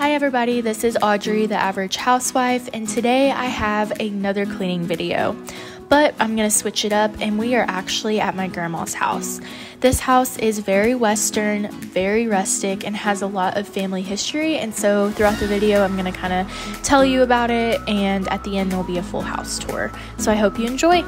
Hi everybody, this is Audrey, the average housewife, and today I have another cleaning video. But I'm gonna switch it up, and we are actually at my grandma's house. This house is very Western, very rustic, and has a lot of family history, and so throughout the video I'm gonna kind of tell you about it, and at the end there'll be a full house tour. So I hope you enjoy.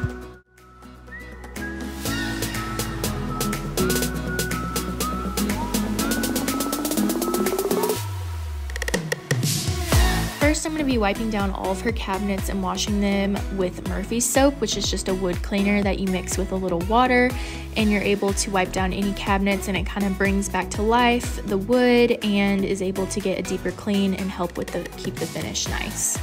First, I'm going to be wiping down all of her cabinets and washing them with Murphy's soap, which is just a wood cleaner that you mix with a little water, and you're able to wipe down any cabinets, and it kind of brings back to life the wood and is able to get a deeper clean and help with keep the finish nice.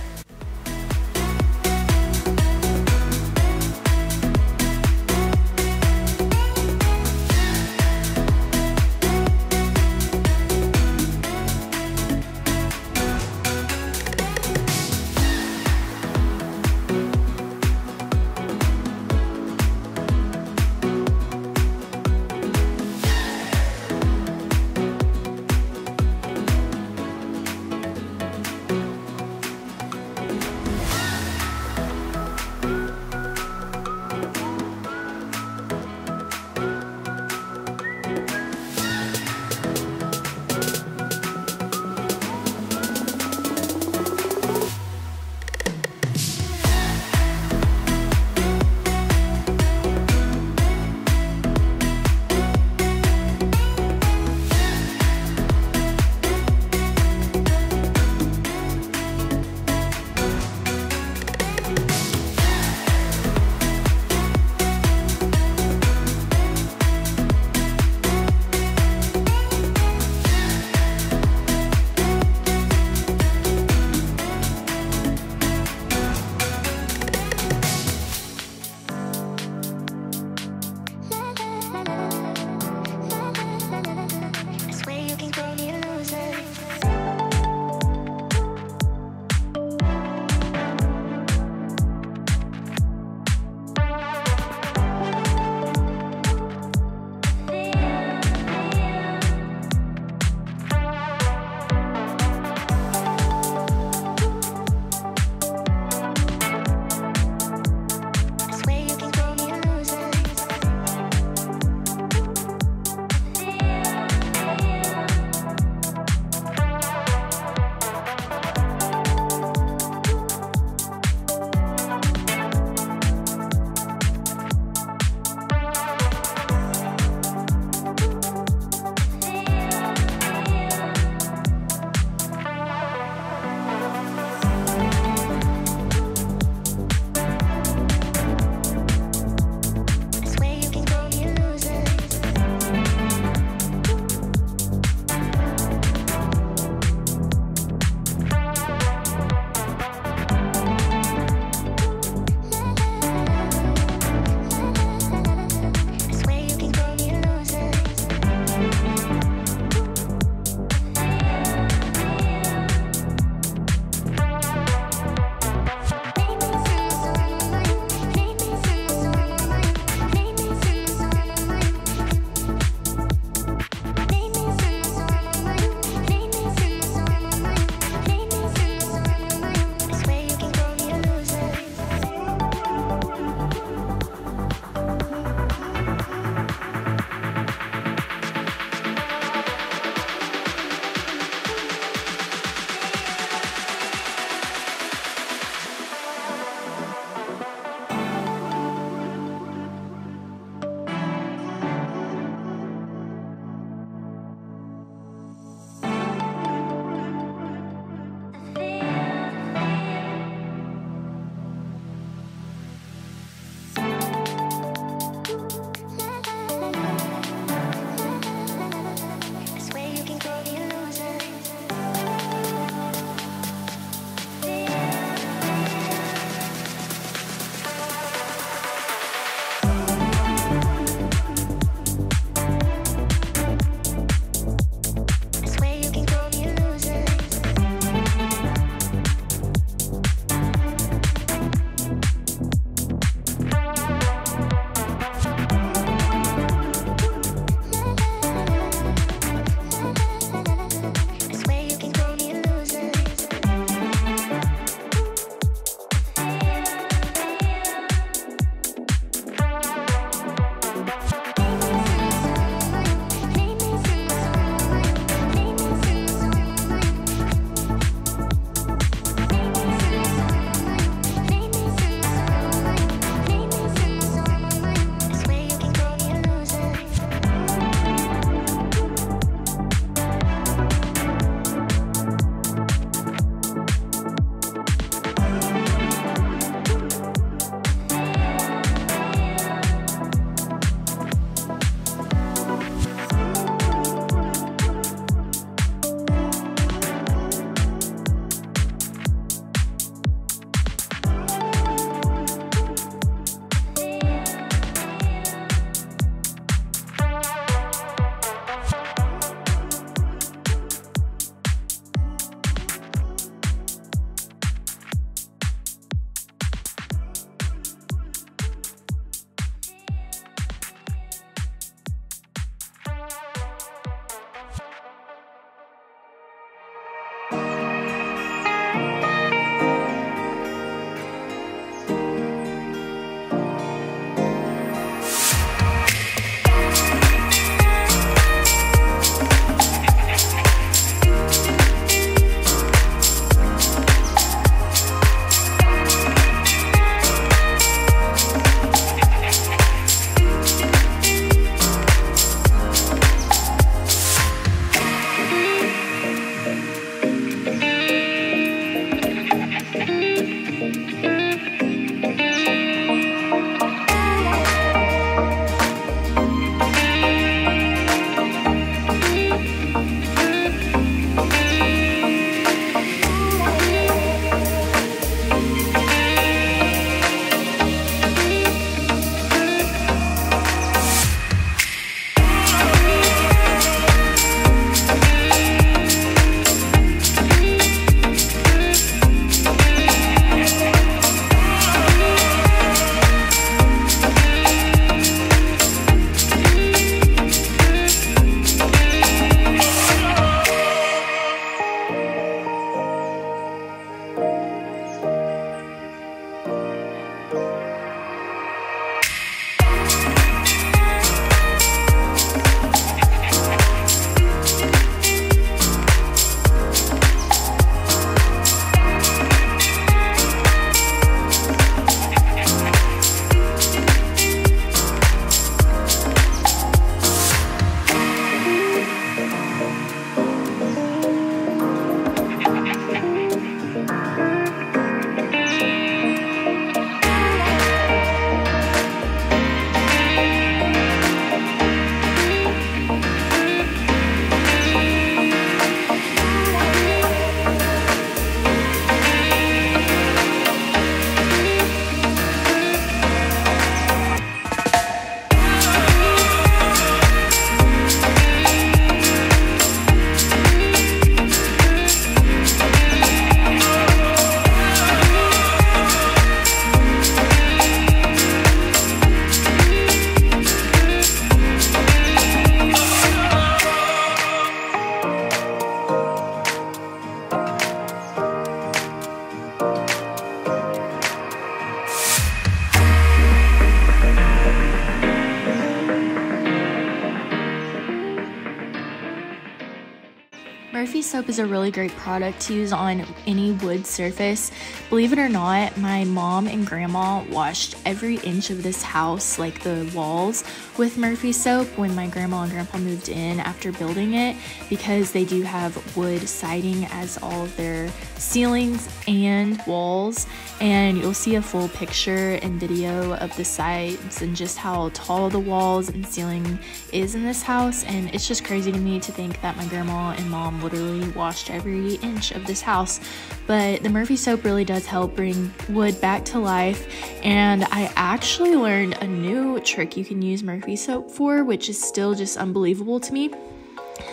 soap is a really great product to use on any wood surface. Believe it or not, my mom and grandma washed every inch of this house, like the walls, with Murphy soap when my grandma and grandpa moved in after building it, because they do have wood siding as all of their ceilings and walls. And you'll see a full picture and video of the sides and just how tall the walls and ceiling is in this house. And it's just crazy to me to think that my grandma and mom literally washed every inch of this house. But the Murphy soap really does help bring wood back to life. And I actually learned a new trick you can use Murphy soap for, which is still just unbelievable to me.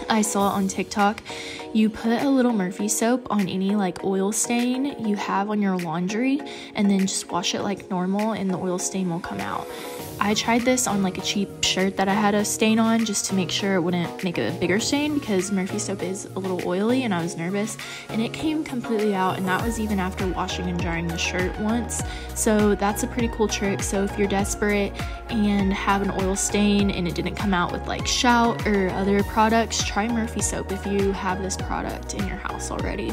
I saw it on TikTok. You put a little Murphy soap on any like oil stain you have on your laundry, and then just wash it like normal and the oil stain will come out. I tried this on like a cheap shirt that I had a stain on, just to make sure it wouldn't make a bigger stain, because Murphy soap is a little oily and I was nervous, and it came completely out, and that was even after washing and drying the shirt once. So that's a pretty cool trick. So if you're desperate and have an oil stain and it didn't come out with like Shout or other products, try Murphy soap if you have this product in your house already.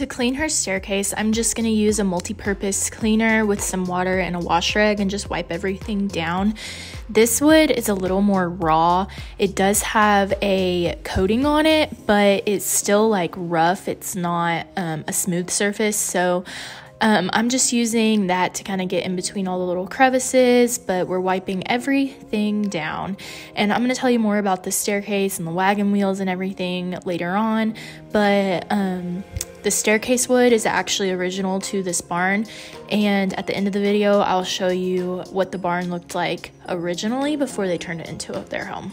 To clean her staircase, I'm just going to use a multi-purpose cleaner with some water and a wash rag and just wipe everything down. This wood is a little more raw. It does have a coating on it, but it's still like rough. It's not a smooth surface, so I'm just using that to kind of get in between all the little crevices, but we're wiping everything down. And I'm going to tell you more about the staircase and the wagon wheels and everything later on, but the staircase wood is actually original to this barn, and at the end of the video I'll show you what the barn looked like originally before they turned it into their home.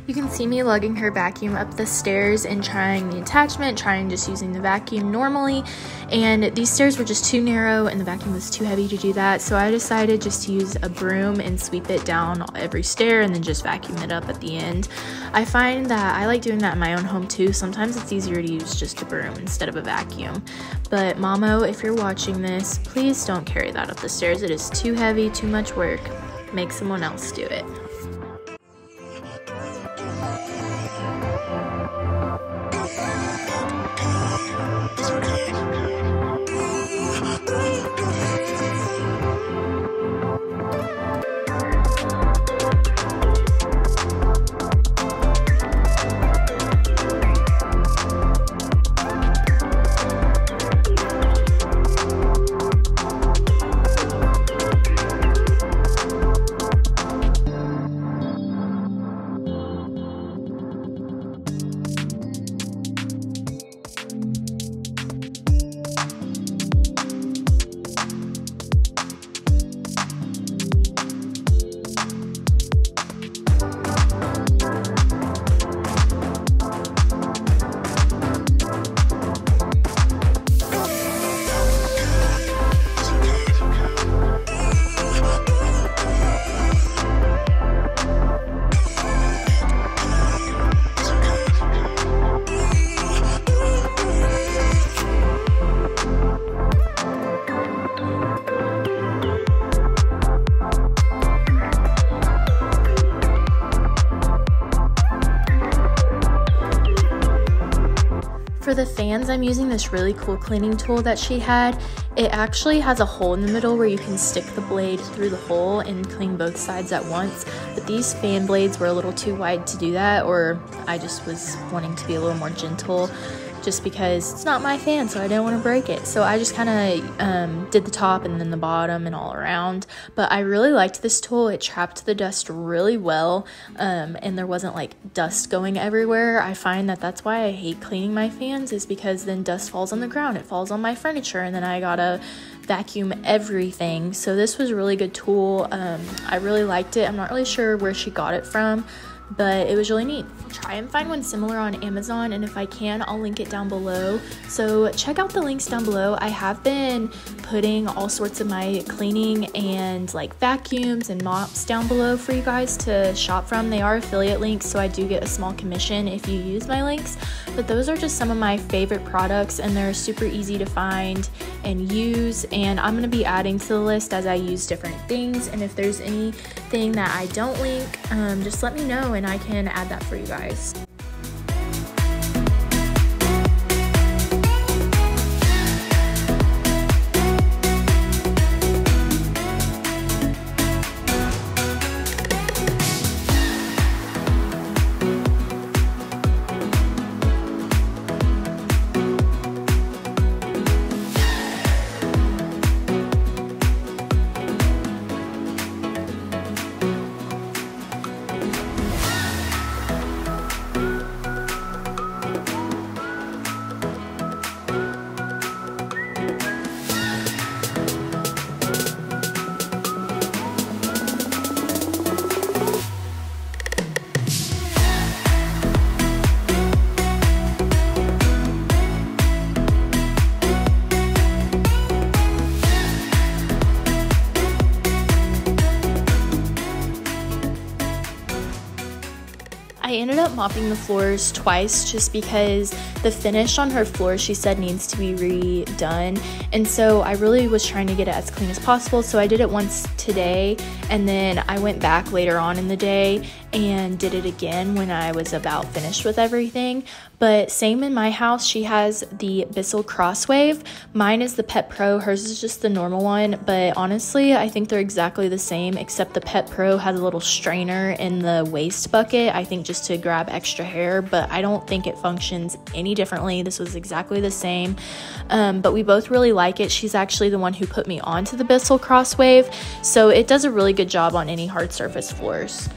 You can see me lugging her vacuum up the stairs and trying the attachment, trying just using the vacuum normally, and these stairs were just too narrow and the vacuum was too heavy to do that, so I decided just to use a broom and sweep it down every stair and then just vacuum it up at the end. I find that I like doing that in my own home too. Sometimes it's easier to use just a broom instead of a vacuum. But Mamo, if you're watching this, please don't carry that up the stairs. It is too heavy, too much work. Make someone else do it. For the fans, I'm using this really cool cleaning tool that she had. It actually has a hole in the middle where you can stick the blade through the hole and clean both sides at once, but these fan blades were a little too wide to do that, or I just was wanting to be a little more gentle just because it's not my fan, so I didn't want to break it. So I just kind of did the top and then the bottom and all around. But I really liked this tool. It trapped the dust really well, and there wasn't like dust going everywhere. I find that that's why I hate cleaning my fans, is because then dust falls on the ground, it falls on my furniture, and then I gotta vacuum everything. So this was a really good tool. I really liked it. I'm not really sure where she got it from, but it was really neat. Try and find one similar on Amazon, and if I can, I'll link it down below. So check out the links down below. I have been putting all sorts of my cleaning and like vacuums and mops down below for you guys to shop from. They are affiliate links, so I do get a small commission if you use my links, but those are just some of my favorite products, and they're super easy to find and use, and I'm going to be adding to the list as I use different things. And if there's anything that I don't link, just let me know and I can add that for you guys. I ended up mopping the floors twice just because the finish on her floor, she said, needs to be redone, and so I really was trying to get it as clean as possible. So I did it once today, and then I went back later on in the day and did it again when I was about finished with everything. But same in my house, she has the Bissell Crosswave. Mine is the Pet Pro, hers is just the normal one, but honestly I think they're exactly the same, except the Pet Pro has a little strainer in the waste bucket, I think just to grab extra hair, but I don't think it functions any differently. This was exactly the same, but we both really like it. She's actually the one who put me onto the Bissell Crosswave, so it does a really good job on any hard surface floors.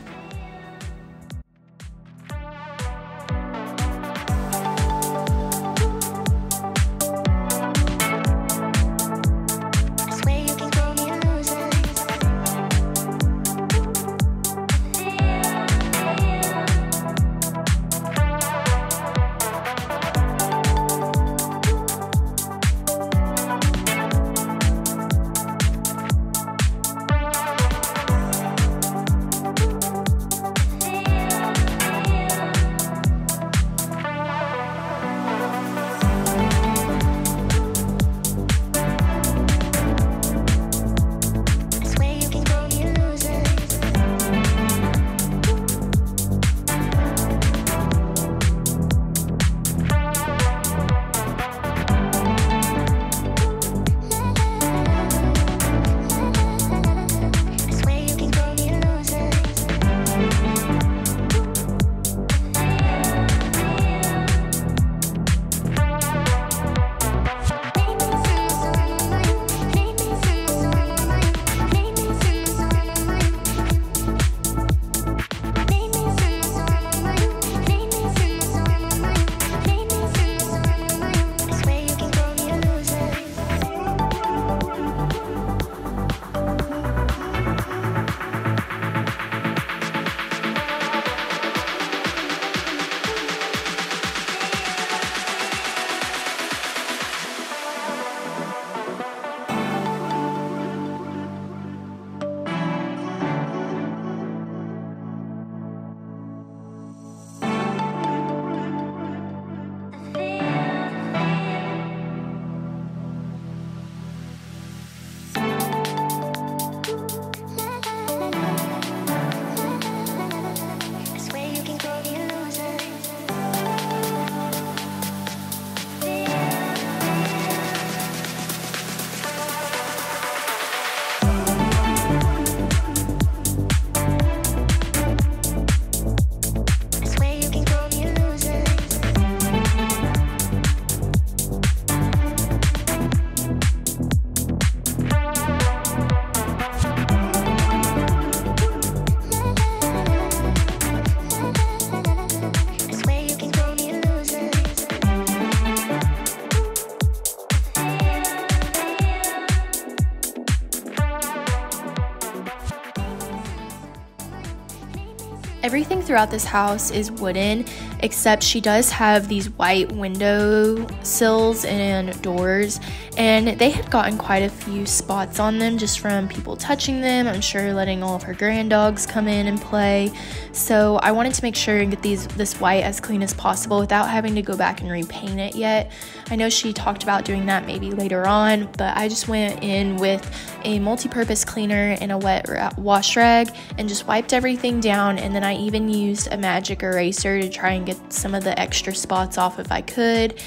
Everything throughout this house is wooden, except she does have these white window sills and doors, and they had gotten quite a few spots on them just from people touching them. I'm sure letting all of her grand dogs come in and play. So I wanted to make sure and get this white as clean as possible without having to go back and repaint it yet. I know she talked about doing that maybe later on, but I just went in with a multi-purpose cleaner and a wet wash rag and just wiped everything down, and then I even used a magic eraser to try and get some of the extra spots off if I could.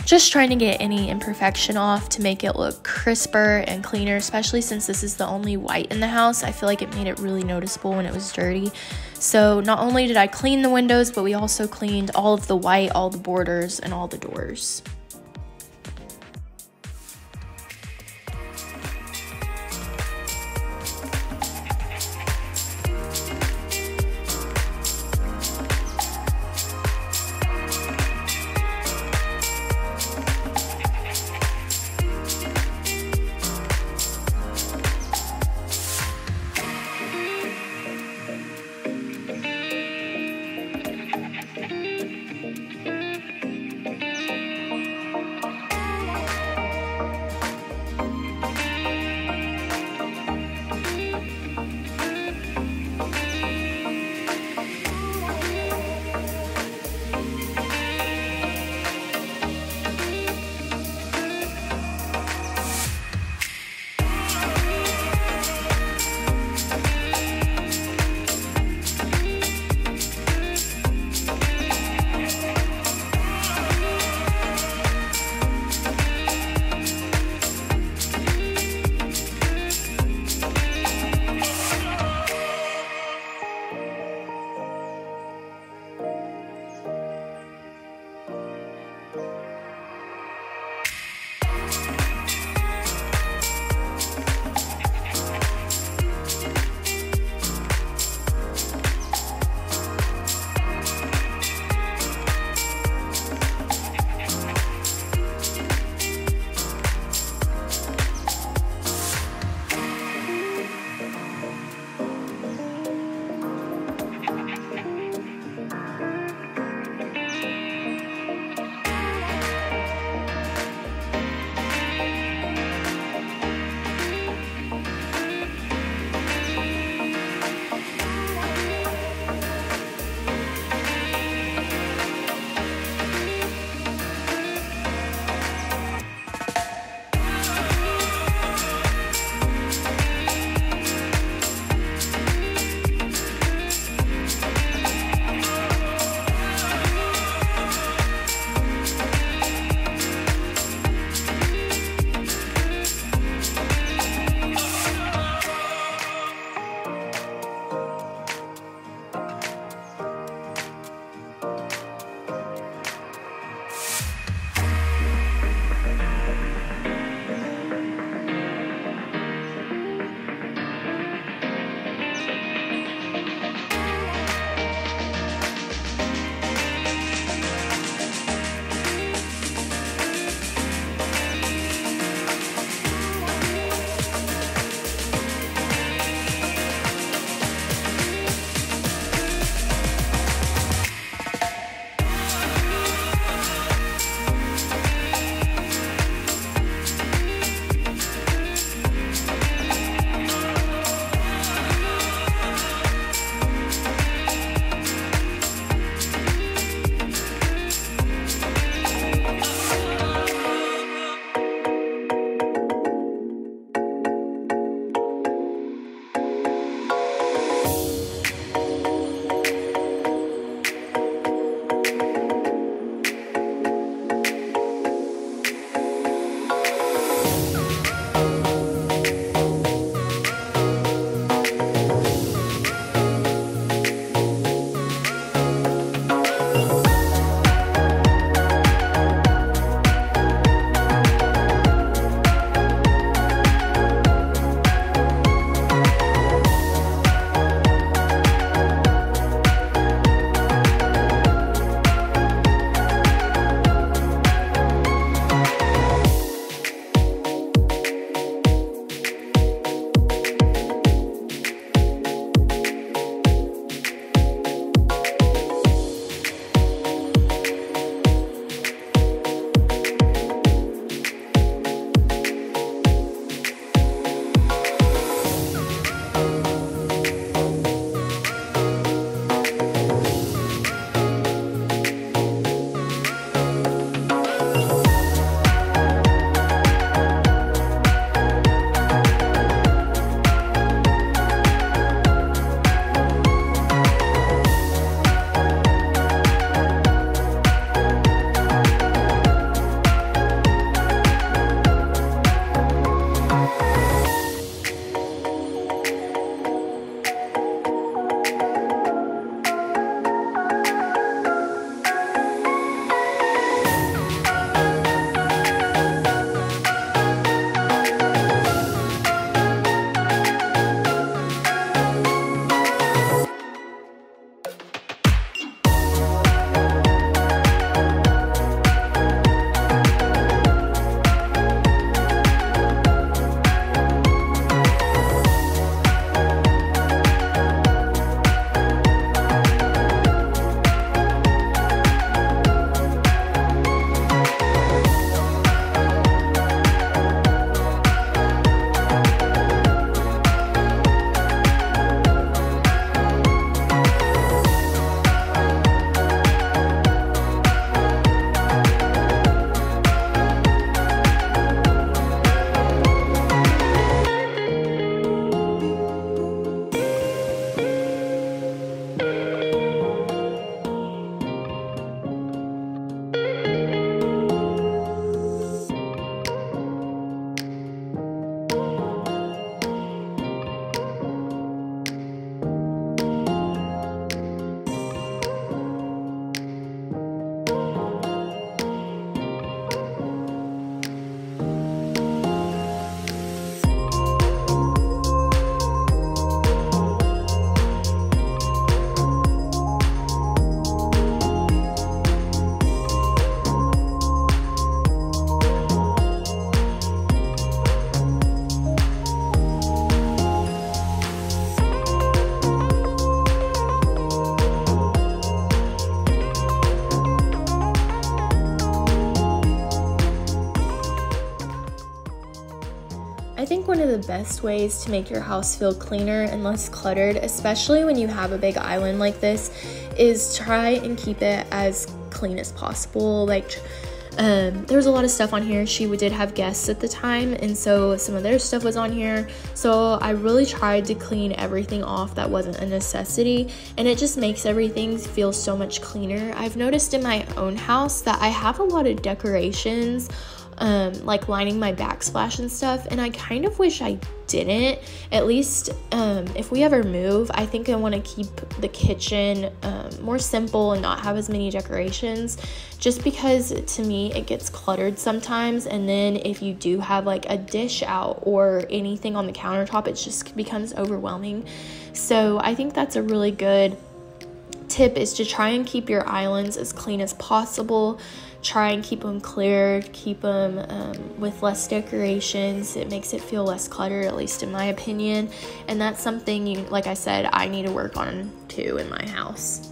Just trying to get any imperfection off to make it look crisper and cleaner, especially since this is the only white in the house. I feel like it made it really noticeable when it was dirty. So not only did I clean the windows, but we also cleaned all of the white, all the borders, and all the doors. think one of the best ways to make your house feel cleaner and less cluttered, especially when you have a big island like this, is try and keep it as clean as possible. Like, there's a lot of stuff on here. She did have guests at the time, and so some of their stuff was on here. So I really tried to clean everything off that wasn't a necessity, and it just makes everything feel so much cleaner. I've noticed in my own house that I have a lot of decorations, like lining my backsplash and stuff, and I kind of wish I didn't. At least if we ever move, I think I want to keep the kitchen more simple and not have as many decorations, just because to me it gets cluttered sometimes, and then if you do have like a dish out or anything on the countertop, it just becomes overwhelming. So I think that's a really good tip, is to try and keep your islands as clean as possible. Try and keep them clear, keep them with less decorations. It makes it feel less cluttered, at least in my opinion. And that's something, like I said, I need to work on too in my house.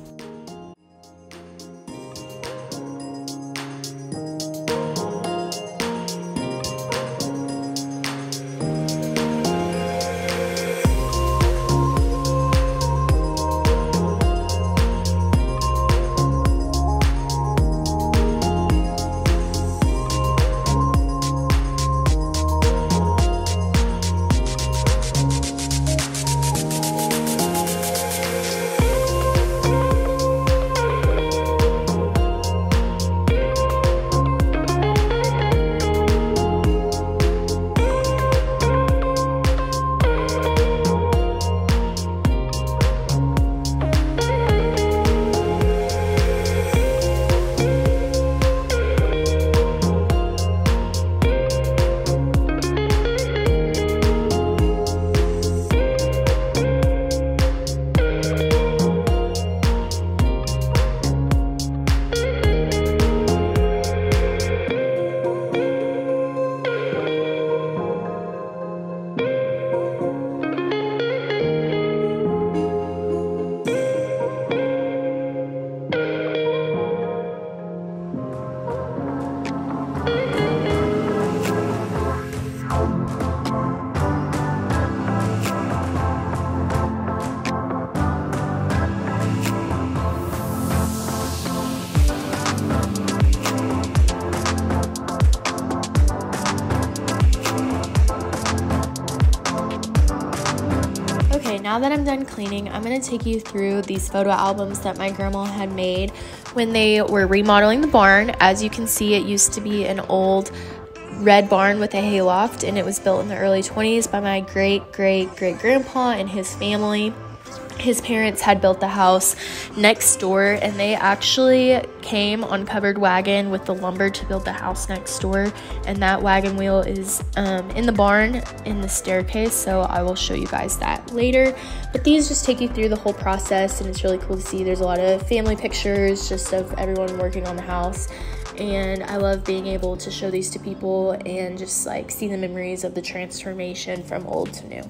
Now that I'm done cleaning, I'm going to take you through these photo albums that my grandma had made when they were remodeling the barn. As you can see, it used to be an old red barn with a hayloft, and it was built in the early 20s by my great-great-great-grandpa and his family. His parents had built the house next door, and they actually came on covered wagon with the lumber to build the house next door, and that wagon wheel is in the barn in the staircase, so I will show you guys that later. But these just take you through the whole process, and it's really cool to see. There's a lot of family pictures just of everyone working on the house, and I love being able to show these to people and just like see the memories of the transformation from old to new.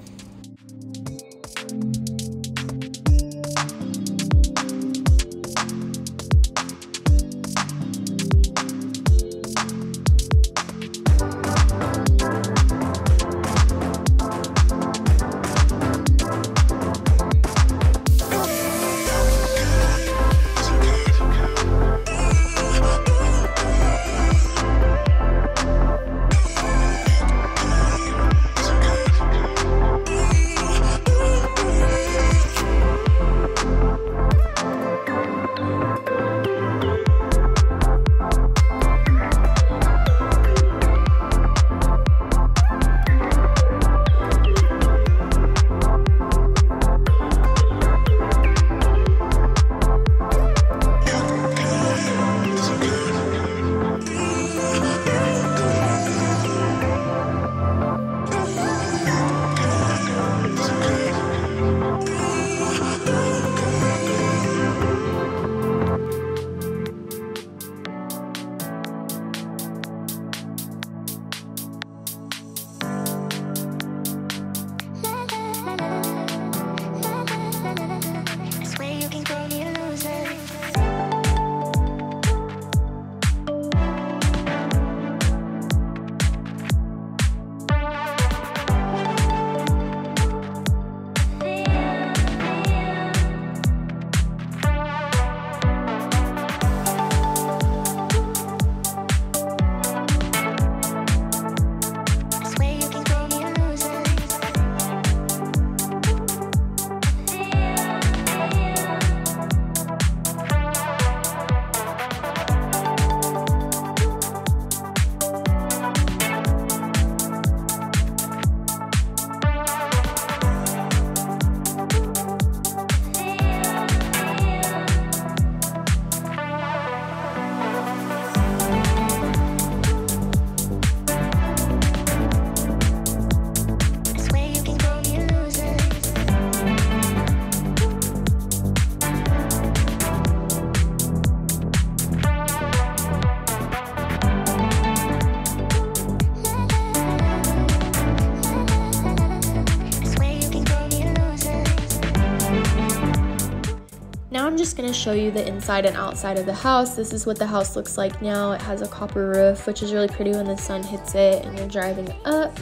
I'm just going to show you the inside and outside of the house. This is what the house looks like now. It has a copper roof, which is really pretty when the sun hits it and you're driving up.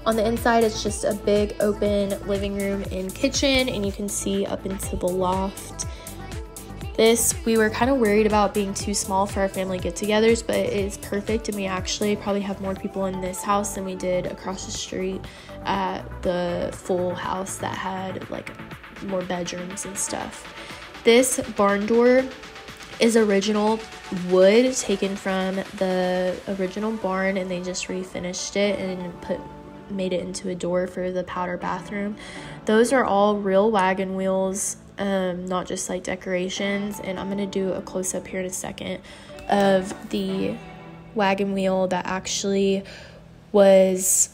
On the inside, it's just a big open living room and kitchen, and you can see up into the loft. We were kind of worried about being too small for our family get-togethers, but it is perfect, and we actually probably have more people in this house than we did across the street at the full house that had like more bedrooms and stuff. This barn door is original wood taken from the original barn, and they just refinished it and made it into a door for the powder bathroom. Those are all real wagon wheels, not just like decorations, and I'm gonna do a close-up here in a second of the wagon wheel that actually was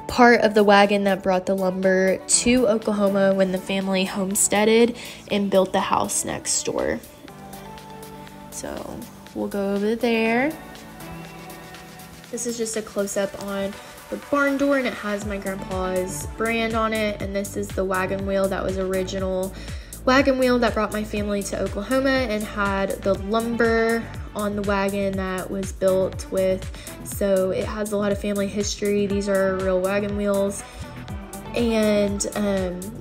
part of the wagon that brought the lumber to Oklahoma when the family homesteaded and built the house next door. So we'll go over there. This is just a close-up on the barn door, and it has my grandpa's brand on it, and this is the wagon wheel that was original wagon wheel that brought my family to Oklahoma and had the lumber on the wagon that was built with, so it has a lot of family history. These are real wagon wheels. And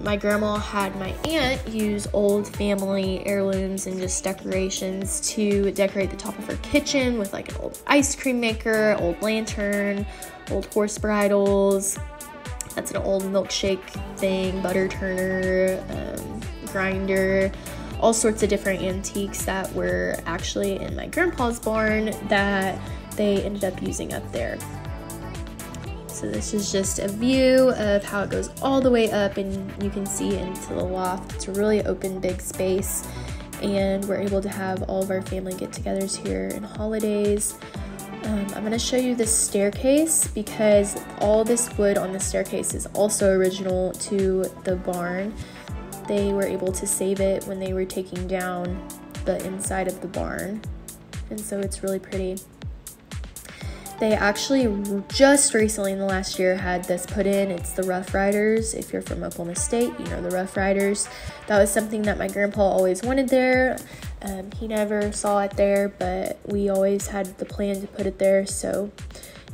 my grandma had my aunt use old family heirlooms and just decorations to decorate the top of her kitchen with like an old ice cream maker, old lantern, old horse bridles. That's an old milkshake thing, butter turner, grinder, all sorts of different antiques that were actually in my grandpa's barn that they ended up using up there. So this is just a view of how it goes all the way up, and you can see into the loft. It's a really open, big space, and we're able to have all of our family get-togethers here and holidays. I'm going to show you the staircase because all this wood on the staircase is also original to the barn. They were able to save it when they were taking down the inside of the barn, and so it's really pretty. They actually just recently in the last year had this put in. It's the Rough Riders. If you're from Oklahoma State, you know the Rough Riders. That was something that my grandpa always wanted there. He never saw it there, but we always had the plan to put it there. So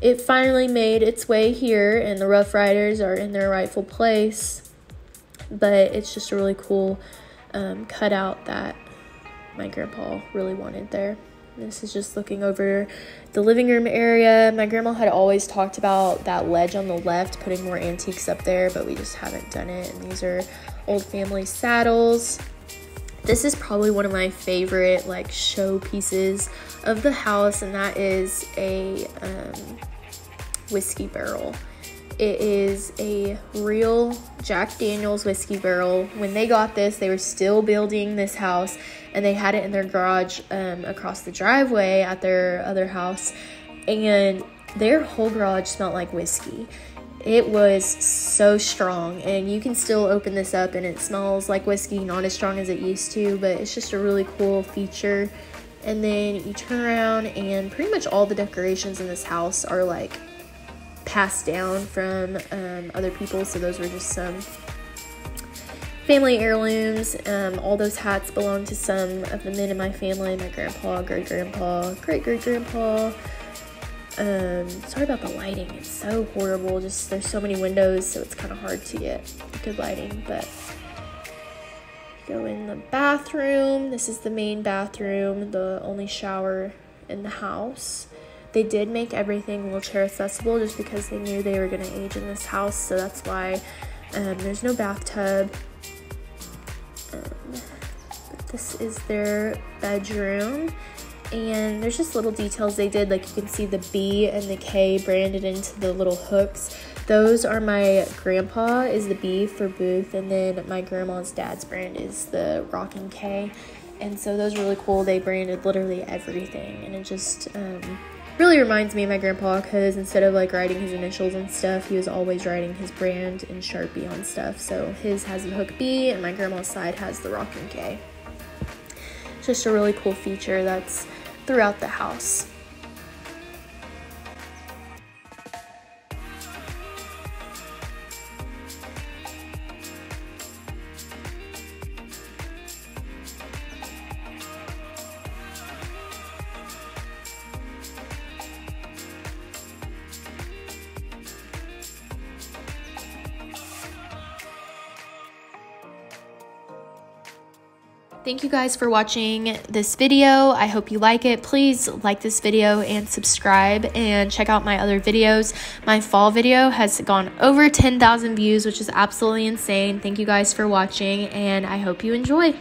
it finally made its way here, and the Rough Riders are in their rightful place. But it's just a really cool cutout that my grandpa really wanted there. This is just looking over the living room area. My grandma had always talked about that ledge on the left, putting more antiques up there, but we just haven't done it. And these are old family saddles. This is probably one of my favorite like show pieces of the house, and that is a whiskey barrel. It is a real Jack Daniel's whiskey barrel. When they got this, they were still building this house, and they had it in their garage across the driveway at their other house, and their whole garage smelled like whiskey. It was so strong, and you can still open this up and it smells like whiskey, not as strong as it used to, but it's just a really cool feature. And then you turn around, and pretty much all the decorations in this house are like passed down from other people, so those were just some family heirlooms. All those hats belong to some of the men in my family, my grandpa, great-grandpa, great-great-grandpa. Sorry about the lighting, it's so horrible, just there's so many windows, so it's kind of hard to get good lighting. But go in the bathroom. This is the main bathroom, the only shower in the house. They did make everything wheelchair accessible just because they knew they were going to age in this house, so that's why there's no bathtub. But this is their bedroom, and there's just little details they did, like you can see the B and the K branded into the little hooks. Those are my grandpa is the B for Booth, and then my grandma's dad's brand is the Rockin' K, and so those are really cool. They branded literally everything, and it just really reminds me of my grandpa, because instead of like writing his initials and stuff, he was always writing his brand in Sharpie on stuff. So his has the hook B, and my grandma's side has the Rockin' K. It's just a really cool feature that's throughout the house. Thank you guys for watching this video. I hope you like it. Please like this video and subscribe and check out my other videos. My fall video has gone over 10,000 views, which is absolutely insane. Thank you guys for watching, and I hope you enjoy.